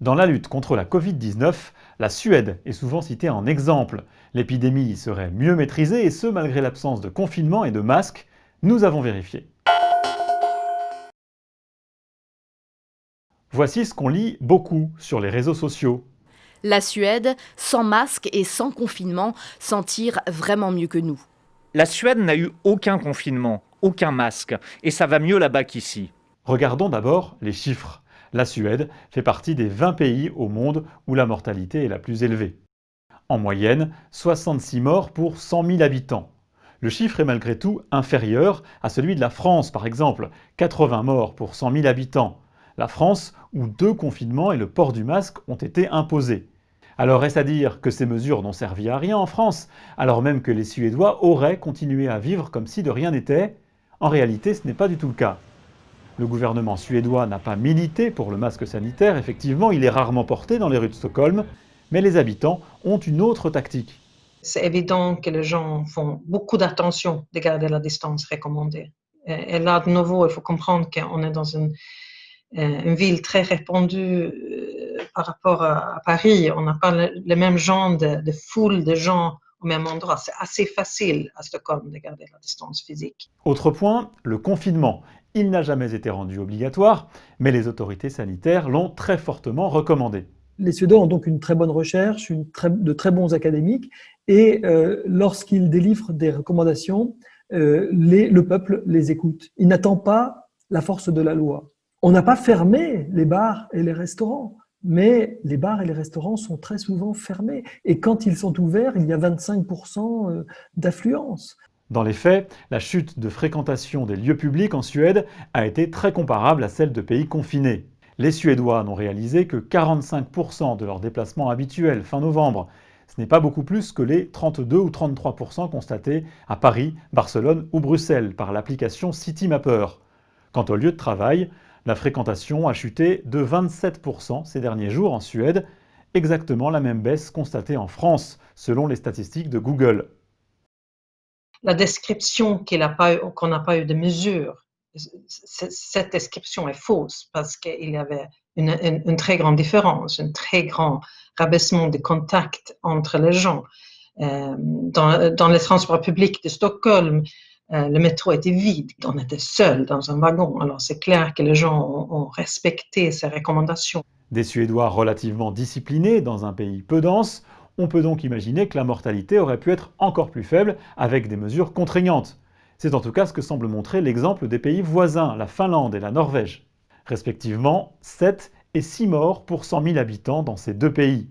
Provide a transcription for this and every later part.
Dans la lutte contre la Covid-19, la Suède est souvent citée en exemple. L'épidémie y serait mieux maîtrisée et ce malgré l'absence de confinement et de masques. Nous avons vérifié. Voici ce qu'on lit beaucoup sur les réseaux sociaux. La Suède, sans masque et sans confinement, s'en tire vraiment mieux que nous. La Suède n'a eu aucun confinement, aucun masque, et ça va mieux là-bas qu'ici. Regardons d'abord les chiffres. La Suède fait partie des 20 pays au monde où la mortalité est la plus élevée. En moyenne, 66 morts pour 100 000 habitants. Le chiffre est malgré tout inférieur à celui de la France, par exemple, 80 morts pour 100 000 habitants. La France, où 2 confinements et le port du masque ont été imposés. Alors est-ce à dire que ces mesures n'ont servi à rien en France, alors même que les Suédois auraient continué à vivre comme si de rien n'était? En réalité, ce n'est pas du tout le cas. Le gouvernement suédois n'a pas milité pour le masque sanitaire, effectivement, il est rarement porté dans les rues de Stockholm, mais les habitants ont une autre tactique. C'est évident que les gens font beaucoup d'attention de garder la distance recommandée. Et là, de nouveau, il faut comprendre qu'on est dans une ville très répandue par rapport à Paris. On n'a pas le même genre de foule de gens au même endroit. C'est assez facile à Stockholm de garder la distance physique. Autre point, le confinement. Il n'a jamais été rendu obligatoire, mais les autorités sanitaires l'ont très fortement recommandé. Les Suédois ont donc une très bonne recherche, de très bons académiques, et lorsqu'ils délivrent des recommandations, le peuple les écoute. Il n'attend pas la force de la loi. On n'a pas fermé les bars et les restaurants, mais les bars et les restaurants sont très souvent fermés. Et quand ils sont ouverts, il y a 25% d'affluence. Dans les faits, la chute de fréquentation des lieux publics en Suède a été très comparable à celle de pays confinés. Les Suédois n'ont réalisé que 45% de leurs déplacements habituels fin novembre. Ce n'est pas beaucoup plus que les 32 ou 33% constatés à Paris, Barcelone ou Bruxelles par l'application Citymapper. Quant au lieu de travail, la fréquentation a chuté de 27% ces derniers jours en Suède, exactement la même baisse constatée en France, selon les statistiques de Google. La description qu'on n'a pas eu de mesures, cette description est fausse parce qu'il y avait une très grande différence, un très grand rabaissement de contact entre les gens. Dans les transports publics de Stockholm, le métro était vide, on était seul dans un wagon. Alors c'est clair que les gens ont respecté ces recommandations. Des Suédois relativement disciplinés dans un pays peu dense, on peut donc imaginer que la mortalité aurait pu être encore plus faible avec des mesures contraignantes. C'est en tout cas ce que semble montrer l'exemple des pays voisins, la Finlande et la Norvège. Respectivement, 7 et 6 morts pour 100 000 habitants dans ces deux pays.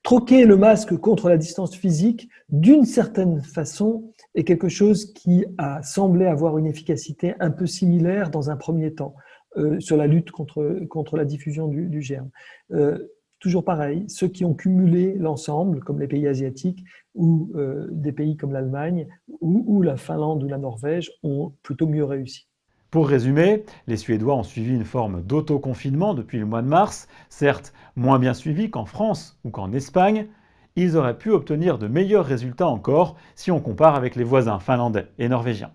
Troquer le masque contre la distance physique, d'une certaine façon, est quelque chose qui a semblé avoir une efficacité un peu similaire dans un premier temps sur la lutte contre la diffusion du germe. Toujours pareil, ceux qui ont cumulé l'ensemble, comme les pays asiatiques ou des pays comme l'Allemagne ou la Finlande ou la Norvège, ont plutôt mieux réussi. Pour résumer, les Suédois ont suivi une forme d'autoconfinement depuis le mois de mars, certes moins bien suivi qu'en France ou qu'en Espagne. Ils auraient pu obtenir de meilleurs résultats encore si on compare avec les voisins finlandais et norvégiens.